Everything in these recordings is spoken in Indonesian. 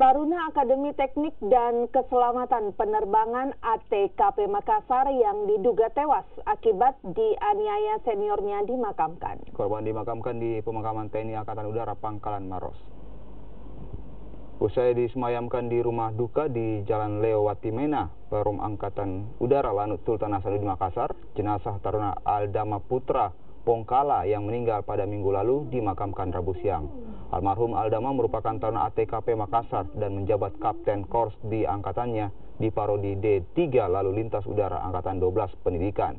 Taruna Akademi Teknik dan Keselamatan Penerbangan ATKP Makassar yang diduga tewas akibat dianiaya seniornya dimakamkan. Korban dimakamkan di pemakaman TNI Angkatan Udara Pangkalan Maros. Usai disemayamkan di rumah duka di Jalan Leo Watimena, Perum Angkatan Udara Lanut Sultan Hasanuddin Makassar, jenazah Taruna Aldama Putra Pongkala yang meninggal pada minggu lalu dimakamkan Rabu siang. Almarhum Aldama merupakan taruna ATKP Makassar dan menjabat Kapten Korps di angkatannya di Parodi D3 Lalu Lintas Udara Angkatan 12 Pendidikan.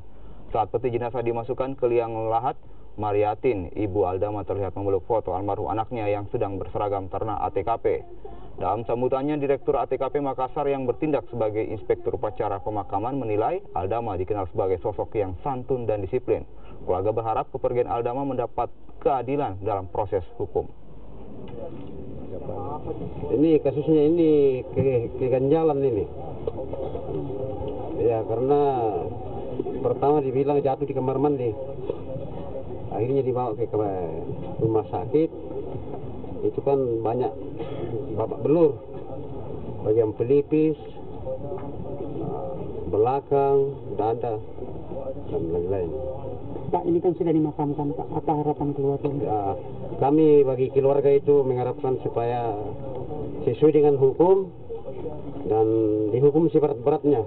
Saat peti jenazah dimasukkan ke liang lahat, Mariatin, ibu Aldama, terlihat memeluk foto almarhum anaknya yang sedang berseragam taruna ATKP. Dalam sambutannya, Direktur ATKP Makassar yang bertindak sebagai Inspektur Upacara Pemakaman menilai Aldama dikenal sebagai sosok yang santun dan disiplin. Keluarga berharap kepergian Aldama mendapat keadilan dalam proses hukum. Ini kasusnya ini keganjalan ini. Ya, karena pertama dibilang jatuh di kamar mandi. Akhirnya dibawa ke rumah sakit. Itu kan banyak babak belur. Bagian pelipis, belakang, dada, dan lain-lain. Pak, ini kan sudah dimakamkan, Pak. Apa harapan keluarga? Ya, kami bagi keluarga itu mengharapkan supaya sesuai dengan hukum dan dihukum seberat-beratnya.